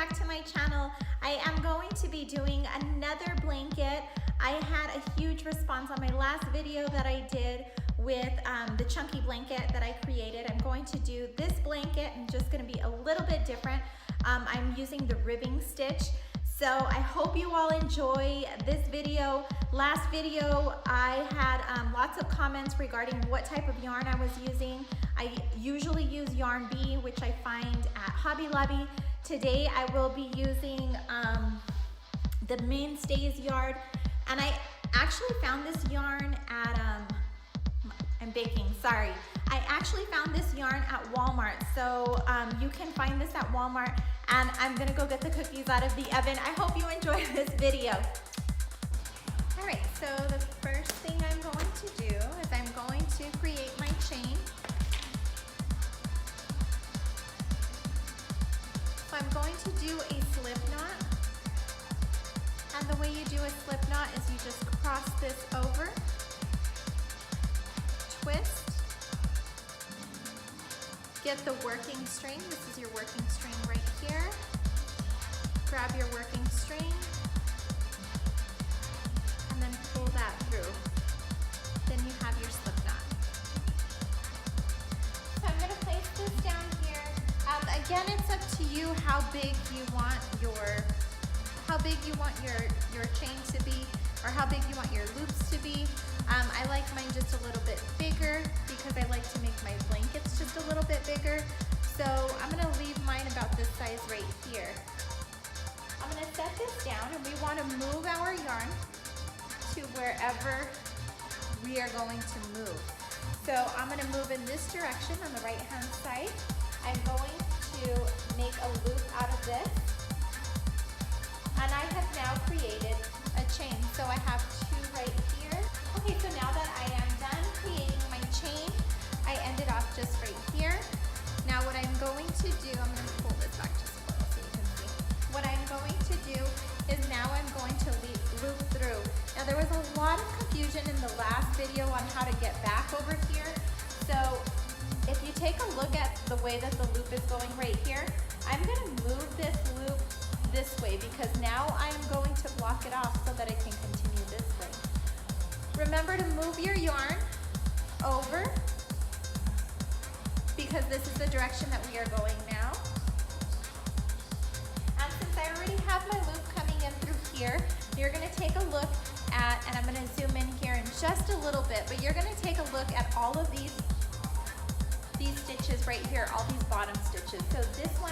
back to my channel. I am going to be doing another blanket. I had a huge response on my last video that I did with the chunky blanket that I created. I'm going to do this blanket and just gonna be a little bit different. I'm using the ribbing stitch. So I hope you all enjoy this video. Last video, I had lots of comments regarding what type of yarn I was using. I usually use Yarn Bee, which I find at Hobby Lobby. Today I will be using the Mainstays yarn, and I actually found this yarn at, I'm baking, sorry. I actually found this yarn at Walmart, so you can find this at Walmart, and I'm gonna go get the cookies out of the oven. I hope you enjoy this video. All right, so the first thing I'm going to do is I'm going to create my chain. So I'm going to do a slip knot, and the way you do a slip knot is you just cross this over, twist, get the working string. This is your working string right here. Grab your working string and then pull that through. Then you have your slip knot. So I'm going to place this down here. Again, it's up to you how big you want your chain to be, or how big you want your loops to be. I like mine just a little bit bigger because I like to make my blankets just a little bit bigger. So I'm gonna leave mine about this size right here. I'm gonna set this down, and we wanna move our yarn to wherever we are going to move. So I'm gonna move in this direction on the right-hand side. I'm going to make a loop out of this. And I have now created a chain. So I have two right here. Okay, so now that I am done creating my chain, I ended off just right here. Now what I'm going to do, I'm going to pull this back just a little so you can see. What I'm going to do is now I'm going to loop through. Now there was a lot of confusion in the last video on how to get back over here. So if you take a look at the way that the loop is going right here, I'm going to move this loop this way because now I am going to block it off so that it can continue this way. Remember to move your yarn over because this is the direction that we are going now. And since I already have my loop coming in through here, you're going to take a look at, and I'm going to zoom in here in just a little bit, but you're going to take a look at all of these stitches right here, all these bottom stitches. So this one,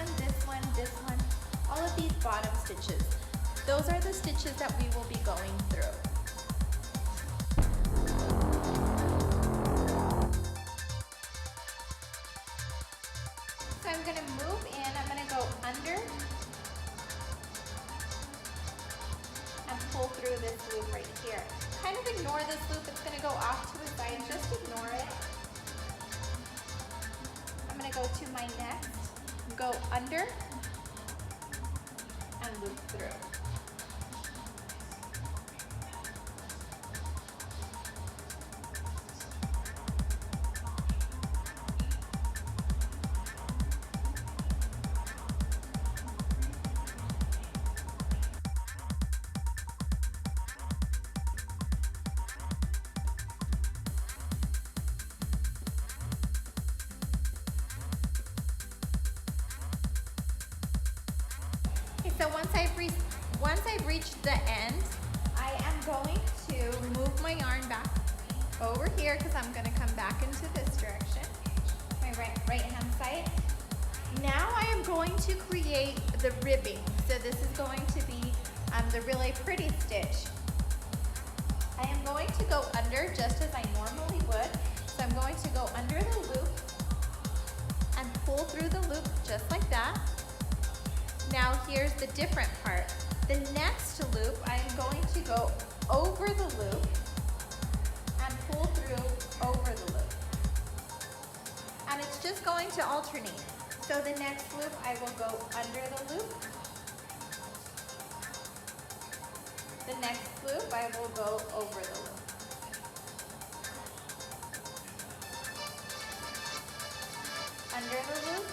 all of these bottom stitches. Those are the stitches that we will be going through. So I'm gonna move in, I'm gonna go under and pull through this loop right here. Kind of ignore this loop, it's gonna go off to the side, just ignore it. I'm gonna go to my next, go under, and loop through. So once I've reached the end, I am going to move my yarn back over here because I'm going to come back into this direction, my right hand side. Now I am going to create the ribbing. So this is going to be the Really Pretty stitch. I am going to go under just as I normally would. So I'm going to go under the loop and pull through the loop just like that. Now here's the different part. The next loop, I'm going to go over the loop and pull through over the loop. And it's just going to alternate. So the next loop, I will go under the loop. The next loop, I will go over the loop. Under the loop.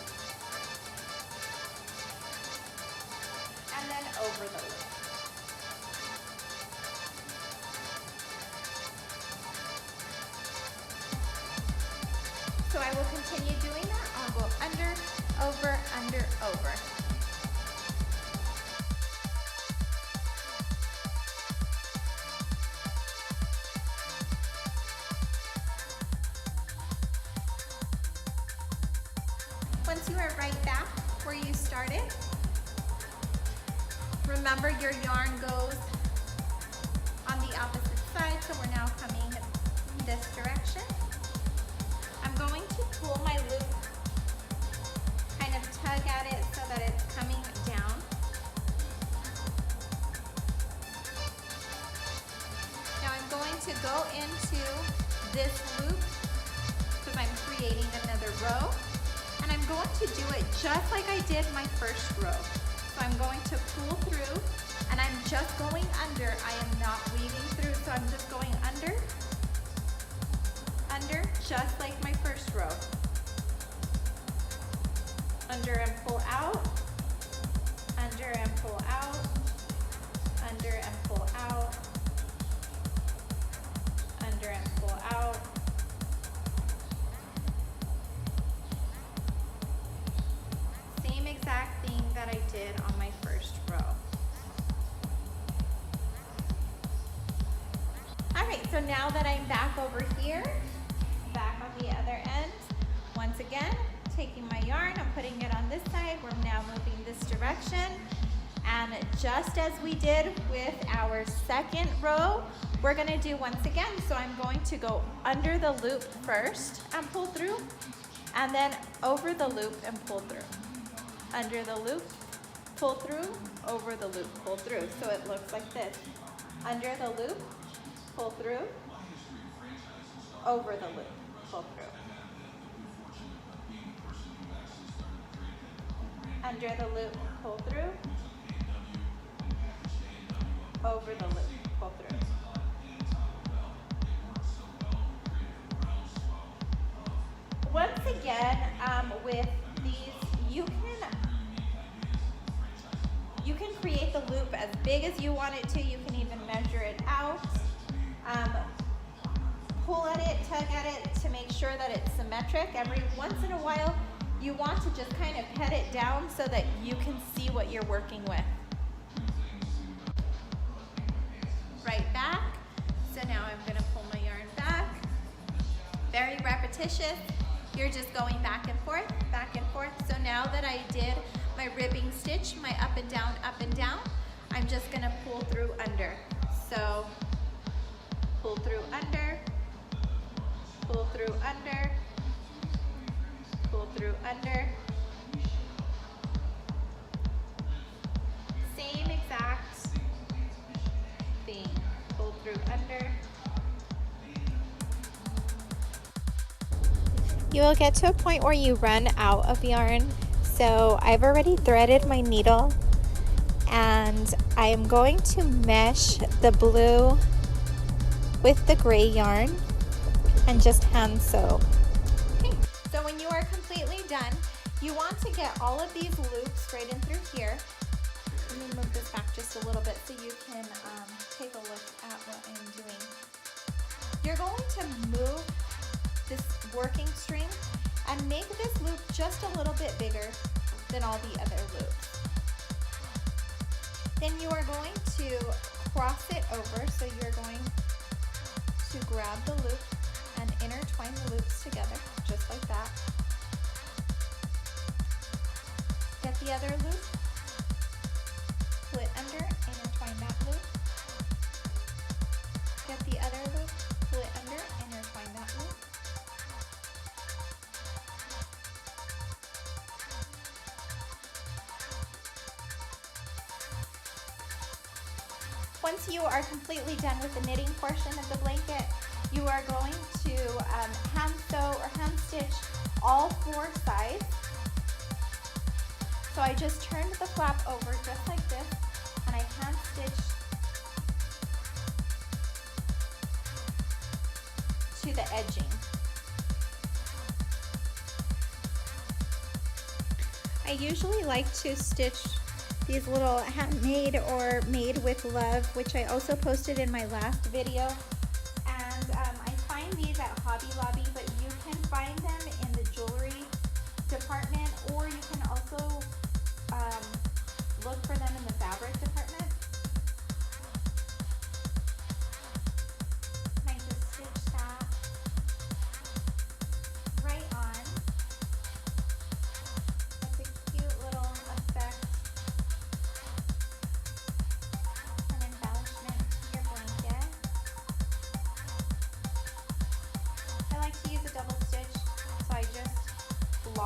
So I will continue doing that. I'll go under, over, under, over. Once you are right back where you started, remember your yarn goes on the opposite side, so we're now coming this direction. I'm going to pull my loop, kind of tug at it so that it's coming down. Now I'm going to go into this loop because I'm creating another row, and I'm going to do it just like I did my first row. So I'm going to pull through, and I'm just going under. I am not weaving through, so I'm just going under, just like my first row. Under and pull out, under and pull out, under and pull out, under and pull out. Same exact thing that I did on my first row. All right, so now that I'm back over here, back on the other end, once again, taking my yarn, I'm putting it on this side. We're now moving this direction. And just as we did with our second row, we're gonna do once again. So I'm going to go under the loop first and pull through, and then over the loop and pull through. Under the loop, pull through, over the loop, pull through. So it looks like this. Under the loop, pull through, over the loop, pull through. Under the loop, pull through, over the loop, pull through. Once again, with these, you can create the loop as big as you want it to. You can even measure it out. Pull at it, tug at it to make sure that it's symmetric. Every once in a while, you want to just kind of pet it down so that you can see what you're working with. Right back. So now I'm gonna pull my yarn back. Very repetitious. You're just going back and forth, back and forth. So now that I did my ribbing stitch, my up and down, I'm just gonna pull through under. So pull through under, pull through under, pull through under. Same exact thing. Pull through under. You will get to a point where you run out of yarn. So I've already threaded my needle, and I am going to mesh the blue with the gray yarn and just hand sew. Okay, so when you are completely done, you want to get all of these loops straight in through here. Let me move this back just a little bit so you can take a look at what I'm doing. You're going to move this working string and make this loop just a little bit bigger than all the other loops. Then you are going to cross it over, so you're going to grab the loop and intertwine the loops together, just like that. Get the other loop, pull it under, intertwine that loop. Get the other loop, pull it under, intertwine that loop. Once you are completely done with the knitting portion of the blanket, you are going to hand sew or hand stitch all four sides. So I just turned the flap over just like this, and I hand stitched to the edging. I usually like to stitch these little handmade or made with love, which I also posted in my last video. And I find these at Hobby Lobby, but you can find them in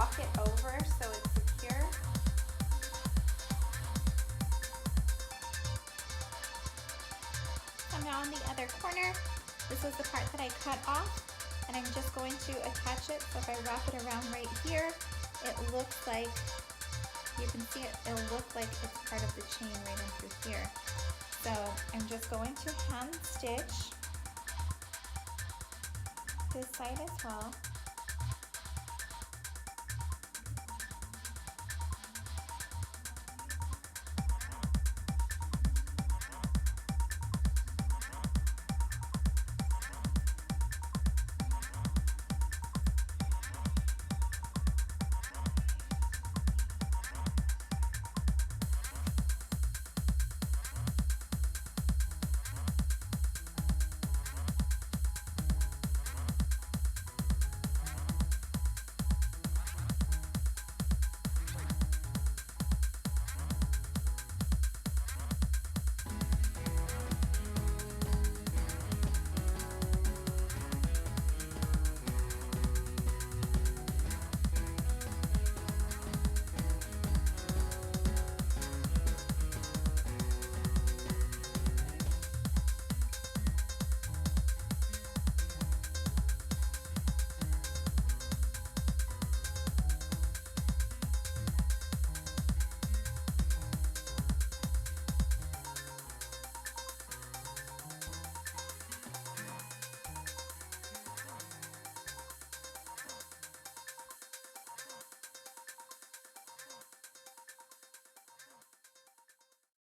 walk it over so it's secure. So now on the other corner, this was the part that I cut off, and I'm just going to attach it. So if I wrap it around right here, it looks like, you can see it, it'll look like it's part of the chain right in through here. So I'm just going to hand stitch this side as well.